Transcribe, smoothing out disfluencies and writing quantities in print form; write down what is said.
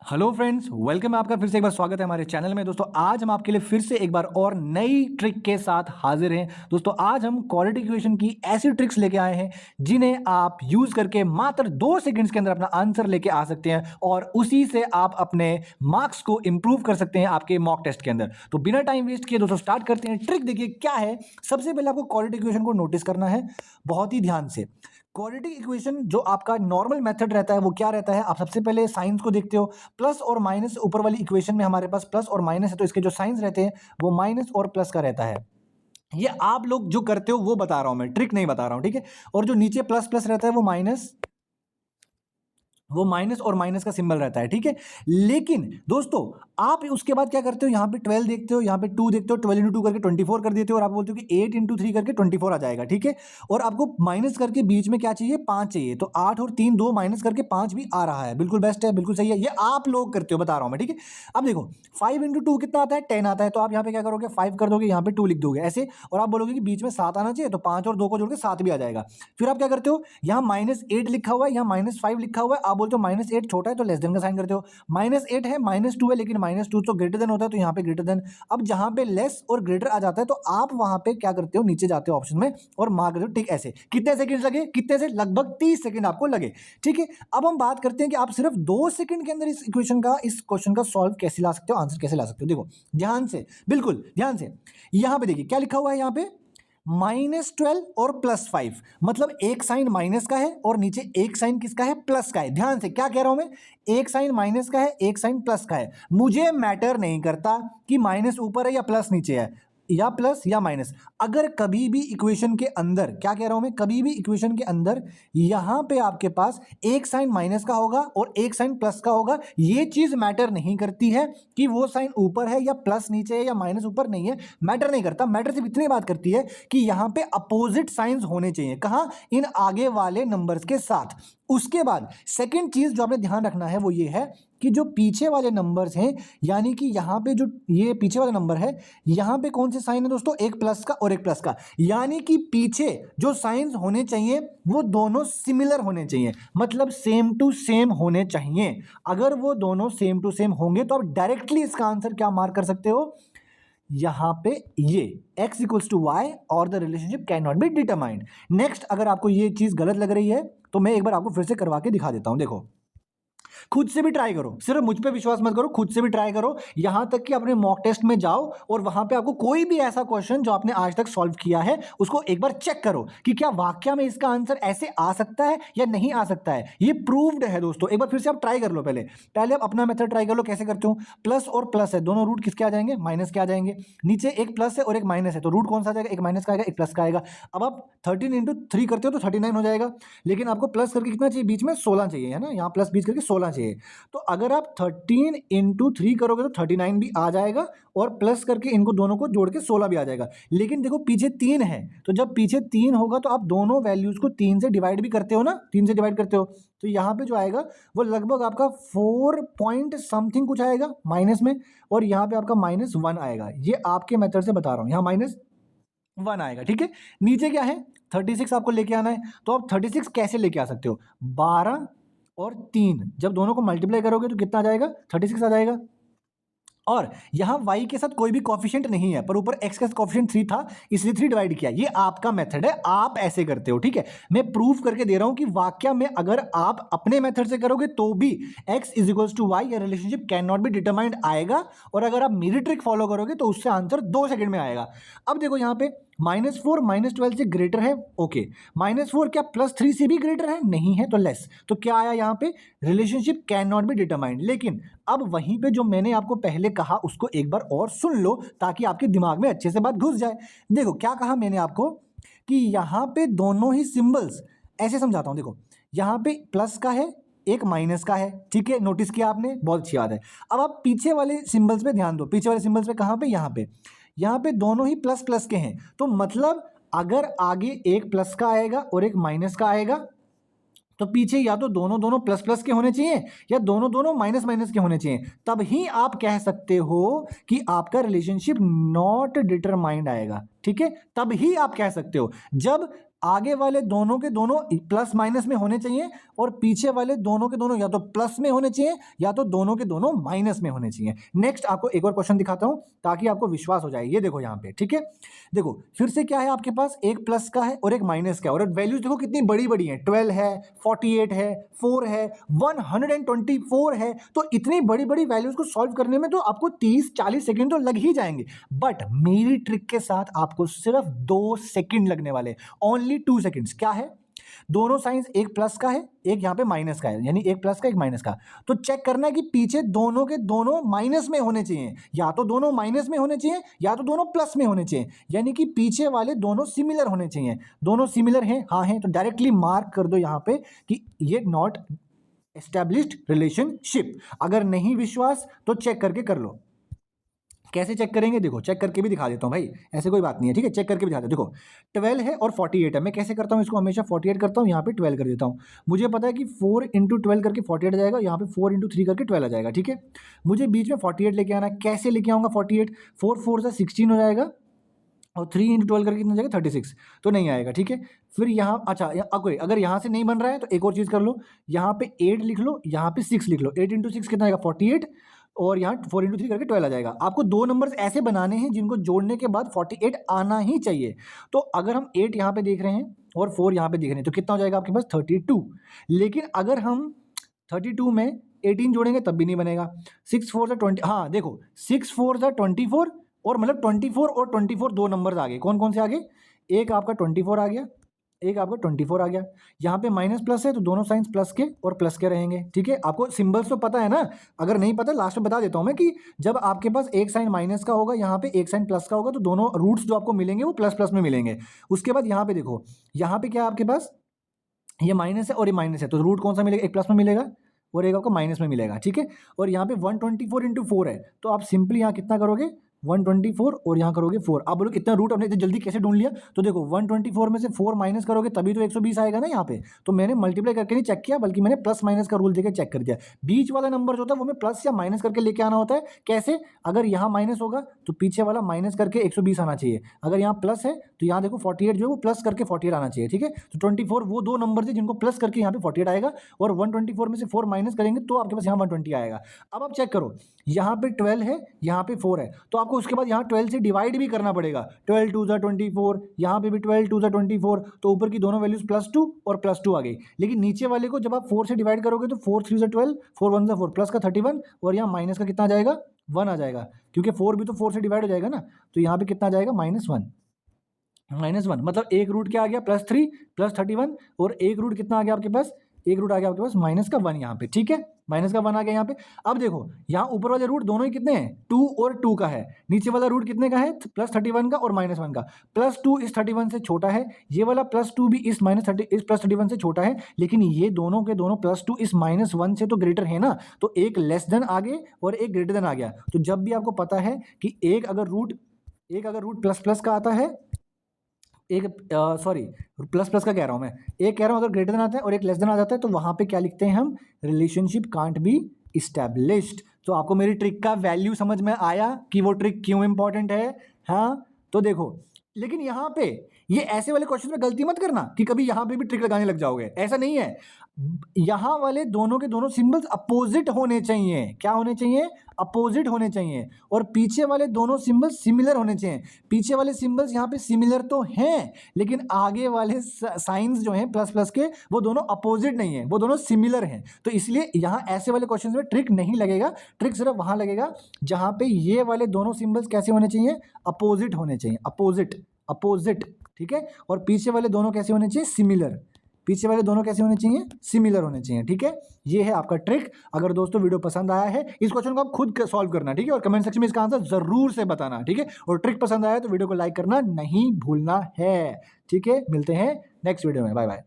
Hello friends, welcome है आपका फिर से एक बार स्वागत है हमारे चैनल में। दोस्तों आज हम आपके लिए फिर से एक बार और नई ट्रिक के साथ हाजिर हैं। दोस्तों आज हम क्वाड्रेटिक इक्वेशन की ऐसी ट्रिक्स लेके आए हैं जिन्हें आप यूज करके मात्र 2 सेकंड्स के अंदर अपना आंसर लेके आ सकते हैं और उसी से आप अपने मार्क्स को इंप्रूव कर सकते हैं आपके मॉक टेस्ट के अंदर। तो बिना टाइम वेस्ट किए दोस्तों स्टार्ट करते हैं। ट्रिक देखिए क्या है। सबसे पहले आपको क्वाड्रेटिक इक्वेशन को नोटिस करना है बहुत ही ध्यान से। क्वाड्रेटिक इक्वेशन जो आपका नॉर्मल मेथड रहता है वो क्या रहता है, आप सबसे पहले साइंस को देखते हो। प्लस और माइनस, ऊपर वाली इक्वेशन में हमारे पास प्लस और माइनस है तो इसके जो साइंस रहते हैं वो माइनस और प्लस का रहता है। ये आप लोग जो करते हो वो बता रहा हूं मैं, ट्रिक नहीं बता रहा हूं, ठीक है। और जो नीचे प्लस प्लस रहता है वो माइनस और माइनस का सिंबल रहता है, ठीक है। लेकिन दोस्तों आप उसके बाद क्या करते हो, यहाँ पे 12 देखते हो, यहाँ पे 2 देखते हो, 12 इंटू 2 करके 24 कर देते हो और आप बोलते हो कि 8 इंटू 3 करके 24 आ जाएगा, ठीक है। और आपको माइनस करके बीच में क्या चाहिए, 5 चाहिए। तो 8 और 3 2 माइनस करके 5 भी आ रहा है, बिल्कुल बेस्ट है, बिल्कुल सही है। ये आप लोग करते हो, बता रहा हूं मैं, ठीक है। अब देखो 5 इंटू 2 कितना आता है, 10 आता है। तो आप यहाँ पे क्या करोगे, 5 कर दोगे, यहाँ पे 2 लिख दोगे ऐसे, और आप बोलोगे कि बीच में 7 आना चाहिए, तो 5 और 2 को जोड़ के 7 भी आ जाएगा। फिर आप क्या करते हो, यहाँ -8 लिखा हुआ है, यहाँ -5 लिखा हुआ है, आप बोलते हो -8 छोटा है तो लेस देन का साइन करते हो। -8 है, -2 है, लेकिन -2 तो ग्रेटर देन होता है तो यहाँ पे ग्रेटर देन। अब जहां पे लेस और ग्रेटर आ जाता है तो आप वहां पे क्या करते हो, नीचे जाते हो ऑप्शन में और मार्क करते हो, ठीक ऐसे। कितने सेकंड लगे, कितने से, लगभग 30 सेकंड आपको लगे, ठीक है। अब हम बात करते हैं कि आप सिर्फ 2 सेकंड के अंदर इस इक्वेशन का, इस क्वेश्चन का सॉल्व कैसे ला सकते हो, आंसर कैसे ला सकते हो। देखो ध्यान से, बिल्कुल ध्यान से। यहां पे देखिए क्या लिखा हुआ है, यहाँ पे -12 और +5, मतलब एक साइन माइनस का है और नीचे एक साइन किसका है, प्लस का है। ध्यान से क्या कह रहा हूं मैं, एक साइन माइनस का है, एक साइन प्लस का है। मुझे मैटर नहीं करता कि माइनस ऊपर है या प्लस नीचे है, या प्लस या माइनस। अगर कभी भी इक्वेशन के अंदर, क्या कह रहा हूं मैं, कभी भी इक्वेशन के अंदर यहां पे आपके पास एक साइन माइनस का होगा और एक साइन प्लस का होगा, ये चीज मैटर नहीं करती है कि वो साइन ऊपर है या प्लस नीचे है या माइनस ऊपर नहीं है, मैटर नहीं करता। मैटर सिर्फ इतनी बात करती है कि यहां पे अपोजिट साइंस होने चाहिए, कहां, इन आगे वाले नंबर्स के साथ। उसके बाद सेकंड चीज जो आपने ध्यान रखना है वो ये है कि जो पीछे वाले नंबर्स हैं, यानी कि यहां पे जो ये पीछे वाला नंबर है, यहां पे कौन से साइन है दोस्तों, एक प्लस का और एक प्लस का। यानी कि पीछे जो साइंस होने चाहिए वो दोनों सिमिलर होने चाहिए, मतलब सेम टू सेम होने चाहिए। अगर वो दोनों सेम टू सेम होंगे तो आप डायरेक्टली इसका आंसर क्या मार्क कर सकते हो, यहां पे ये x इक्वल्स टू वाई और the relationship can not be determined. Next, अगर आपको ये चीज गलत लग रही है तो मैं एक बार आपको फिर से करवा के दिखा देता हूं। देखो खुद से भी ट्राई करो, सिर्फ मुझ पे विश्वास मत करो, खुद से भी ट्राई करो। यहां तक कि अपने मॉक टेस्ट में जाओ और वहां पे आपको कोई भी ऐसा क्वेश्चन जो आपने आज तक सॉल्व किया है उसको एक बार चेक करो कि क्या वाकया में इसका आंसर ऐसे आ सकता है या नहीं आ सकता है। ये प्रूव्ड है दोस्तों। एक बार फिर से आप ट्राई कर लो, पहले पहले आप अपना मेथड ट्राई कर लो। कैसे करते हो, प्लस और प्लस है, दोनों रूट किसके आ जाएंगे, माइनस के आ जाएंगे। नीचे एक प्लस है और एक माइनस है तो रूट कौन सा आ जाएगा, एक माइनस का आएगा, एक प्लस का आएगा। अब आप 13 इंटू 3 करते हो तो 39 हो जाएगा, लेकिन आपको प्लस करके कितना चाहिए, बीच में 16 चाहिए, है ना, यहाँ प्लस बीच करके 16 चाहिए। तो अगर आप 13 इंटू 3 करोगे तो 39 भी आ जाएगा और प्लस करके इनको दोनों को जोड़ के 16 भी आ जाएगा। लेकिन देखो पीछे 3 है, तो जब पीछे 3 होगा तो आप दोनों वैल्यूज को 3 से डिवाइड भी करते हो ना, 3 से डिवाइड करते हो, तो यहाँ पे जो आएगा वो लगभग आपका 4 पॉइंट समथिंग कुछ आएगा माइनस में, और यहाँ पे आपका -1 आएगा। ये आपके मेथड से बता रहा हूँ, यहाँ -1 आएगा, ठीक है। नीचे क्या है, 36 आपको लेके आना है। तो आप 36 कैसे लेके आ सकते हो, 12 और 3 जब दोनों को मल्टीप्लाई करोगे तो कितना आ जाएगा, 36 आ जाएगा। और यहां y के साथ कोई भी कॉफिशिएंट नहीं है, पर ऊपर x का कॉफिशिएंट 3 था इसलिए 3 डिवाइड किया। ये आपका मेथड है, आप ऐसे करते हो, ठीक है। मैं प्रूफ करके दे रहा हूं कि वाकया में अगर आप अपने मेथड से करोगे तो भी x is equals to y, या relationship can not be determined आएगा। और अगर आप मेरी ट्रिक फॉलो करोगे तो उससे आंसर 2 सेकंड में आएगा। अब देखो यहाँ पे -4 -12 से ग्रेटर है, ओके। -4 क्या +3 से भी ग्रेटर है, नहीं है तो लेस। तो क्या आया यहाँ पे, relationship can not be determined. लेकिन अब वहीं पे जो मैंने आपको पहले कहा उसको एक बार और सुन लो ताकि आपके दिमाग में अच्छे से बात घुस जाए। देखो क्या कहा मैंने आपको कि यहाँ पे दोनों ही सिंबल्स, ऐसे समझाता हूं, देखो यहाँ पे प्लस का है, एक माइनस का है, ठीक है, नोटिस किया आपने, बहुत अच्छी बात है। अब आप पीछे वाले सिंबल्स पे ध्यान दो, पीछे वाले सिंबल्स पे कहाँ पे, यहाँ पे दोनों ही प्लस प्लस के हैं, तो मतलब अगर आगे एक प्लस का आएगा और एक माइनस का आएगा तो पीछे या तो दोनों दोनों प्लस प्लस के होने चाहिए या दोनों दोनों माइनस माइनस के होने चाहिए, तब ही आप कह सकते हो कि आपका रिलेशनशिप नॉट डिटरमाइंड आएगा, ठीक है। तब ही आप कह सकते हो। जब आगे वाले दोनों के दोनों प्लस माइनस में होने चाहिए और पीछे वाले दोनों के दोनों या तो प्लस में होने चाहिए या तो दोनों के दोनों माइनस में होने चाहिए। नेक्स्ट आपको एक और क्वेश्चन दिखाता हूं ताकि आपको विश्वास हो जाए। ये देखो यहाँ पे, ठीक है, देखो फिर से क्या है आपके पास, एक प्लस का है और एक माइनस का है और वैल्यूज देखो कितनी बड़ी बड़ी है, 12 है, 48 है, 4 है, 124 है। तो इतनी बड़ी बड़ी वैल्यूज को सॉल्व करने में तो आपको 30-40 सेकंड तो लग ही जाएंगे, बट मेरी ट्रिक के साथ आपको सिर्फ 2 सेकंड लगने वाले, ओनली 2 सेकंड्स। क्या है, दोनों साइंस, एक प्लस का है एक यहाँ पे माइनस का है, यानी एक प्लस का एक माइनस का। तो चेक करना है कि पीछे दोनों के दोनों माइनस में होने चाहिए, या तो दोनों माइनस में होने चाहिए या तो दोनों प्लस में होने चाहिए, यानी कि पीछे वाले दोनों सिमिलर होने चाहिए। दोनों सिमिलर हैं, हाँ हैं, तो डायरेक्टली मार्क कर दो यहाँ पे कि ये नॉट एस्टैब्लिश्ड रिलेशनशिप। अगर नहीं विश्वास तो चेक करके कर लो। कैसे चेक करेंगे, देखो चेक करके भी दिखा देता हूँ भाई, ऐसे कोई बात नहीं है, ठीक है, चेक करके भी दिखा देता हूँ। देखो 12 है और 48 है, मैं कैसे करता हूँ इसको, हमेशा 48 करता हूँ, यहाँ पे 12 कर देता हूँ। मुझे पता है कि 4 × 12 करके 48 आ जाएगा, यहाँ पे 4 × 3 करके 12 आ जाएगा, ठीक है। मुझे बीच में 48 लेके आना है, कैसे लेके आऊँगा 48, 4 4 से 16 हो जाएगा और 3 × 12 करके कितना जाएगा 36, तो नहीं आएगा, ठीक है। फिर यहाँ, अच्छा अगर यहाँ से नहीं बन रहा है तो एक और चीज़ कर लो, यहाँ पे 8 लिख लो, यहाँ पे 6 लिख लो, 8 × 6 कितना आएगा 48 और यहाँ 4 × 3 करके 12 आ जाएगा। आपको दो नंबर्स ऐसे बनाने हैं जिनको जोड़ने के बाद 48 आना ही चाहिए। तो अगर हम 8 यहाँ पे देख रहे हैं और 4 यहाँ पे देख रहे हैं तो कितना हो जाएगा आपके पास 32। लेकिन अगर हम 32 में 18 जोड़ेंगे तब भी नहीं बनेगा। 6 4 से 20, हाँ देखो 6 4 से 24 और मतलब 24 और 24 दो नंबर्स आ गए। कौन कौन से आ गए, एक आपका 24 आ गया, एक आपका 24 आ गया। यहाँ पे माइनस प्लस है तो दोनों साइंस प्लस के और प्लस के रहेंगे, ठीक है। आपको सिंबल्स तो पता है ना, अगर नहीं पता लास्ट में बता देता हूँ मैं कि जब आपके पास एक साइन माइनस का होगा, यहाँ पे एक साइन प्लस का होगा, तो दोनों रूट्स जो आपको मिलेंगे वो प्लस प्लस में मिलेंगे। उसके बाद यहाँ पे देखो, यहाँ पे क्या है आपके पास, ये माइनस है और ये माइनस है, तो रूट कौन सा मिलेगा, एक प्लस में मिलेगा और एक आपको माइनस में मिलेगा, ठीक है। और यहाँ पे 124 × 4 है, तो आप सिंपली यहाँ कितना करोगे 124 और यहाँ करोगे 4। आप बोलो कितना रूट हमने इतनी जल्दी कैसे ढूंढ लिया, तो देखो 124 में से 4 माइनस करोगे तभी तो 120 आएगा ना यहाँ पे। तो मैंने मल्टीप्लाई करके नहीं चेक किया, बल्कि मैंने प्लस माइनस का रूल देकर चेक कर दिया। बीच वाला नंबर जो होता है वो मैं प्लस या माइनस करके लेके आना होता है। कैसे, अगर यहाँ माइनस होगा तो पीछे वाला माइनस करके 120 आना चाहिए, अगर यहाँ प्लस है तो यहाँ देखो 48 जो है वो प्लस करके 48 आना चाहिए, ठीक है। तो 24 वो दो नंबर थे जिनको प्लस करके यहाँ पे 48 आएगा और 124 में से 4 माइनस करेंगे तो आपके पास यहाँ 120 आएगा। अब आप चेक करो, यहाँ पे 12 है, यहाँ पे 4 है, तो आपको उसके बाद यहाँ 12 से डिवाइड भी करना पड़ेगा। 12 2 ज़ा 24, यहाँ पे भी 12 2 ज़ा 24, तो ऊपर की दोनों वैल्यूज +2 और +2 आ गई। लेकिन नीचे वाले को जब आप 4 से डिवाइड करोगे तो 4 3 ज़ा 12, 4 1 ज़ा 4, प्लस का 31 और यहाँ माइनस का कितना आ जाएगा 1 आ जाएगा, क्योंकि 4 भी तो 4 से डिवाइड हो जाएगा ना। तो यहाँ पे कितना आ जाएगा -1, मतलब एक रूट क्या आ गया +3 +31 और एक रूट कितना आ गया आपके पास, एक रूट आ गया आपके पास -1 यहाँ पे, ठीक है, -1 आ गया यहाँ पे। अब देखो यहाँ ऊपर वाले रूट दोनों ही कितने हैं, 2 और 2 का है, नीचे वाला रूट कितने का है +31 का और -1 का। +2 इस 31 से छोटा है, ये वाला +2 भी इस +31 से छोटा है, लेकिन ये दोनों के दोनों +2 इस -1 से तो ग्रेटर है ना, तो एक लेस देन आगे और एक ग्रेटर देन आ गया। तो जब भी आपको पता है कि एक अगर रूट प्लस प्लस का आता है, एक सॉरी प्लस प्लस का कह रहा हूँ मैं, एक कह रहा हूँ अगर ग्रेटर देन आता है और एक लेस देन आ जाता है तो वहाँ पे क्या लिखते हैं हम, रिलेशनशिप कांट बी इस्टेब्लिश्ड। तो आपको मेरी ट्रिक का वैल्यू समझ में आया कि वो ट्रिक क्यों इंपॉर्टेंट है। हाँ तो देखो, लेकिन यहाँ पे ये ऐसे वाले क्वेश्चन में गलती मत करना कि कभी यहाँ पे भी ट्रिक लगाने लग जाओगे, ऐसा नहीं है। यहाँ वाले दोनों के दोनों सिंबल्स अपोजिट होने चाहिए। क्या होने चाहिए, अपोजिट होने चाहिए। और पीछे वाले दोनों सिंबल्स सिमिलर होने चाहिए। पीछे वाले सिंबल्स यहाँ पे सिमिलर तो हैं, लेकिन आगे वाले साइंस जो हैं प्लस प्लस के वो दोनों अपोजिट नहीं है, वो दोनों सिमिलर हैं। तो इसलिए यहाँ ऐसे वाले क्वेश्चन में ट्रिक नहीं लगेगा। ट्रिक सिर्फ वहाँ लगेगा जहाँ पे ये वाले दोनों सिंबल्स कैसे होने चाहिए, अपोजिट होने चाहिए, अपोजिट, ठीक है। और पीछे वाले दोनों कैसे होने चाहिए, सिमिलर, पीछे वाले दोनों कैसे होने चाहिए, सिमिलर होने चाहिए, ठीक है। ये है आपका ट्रिक। अगर दोस्तों वीडियो पसंद आया है, इस क्वेश्चन को आप खुद सॉल्व करना, ठीक है, और कमेंट सेक्शन में इसका आंसर जरूर से बताना, ठीक है। और ट्रिक पसंद आया तो वीडियो को लाइक करना नहीं भूलना है, ठीक है। मिलते हैं नेक्स्ट वीडियो में, बाय बाय।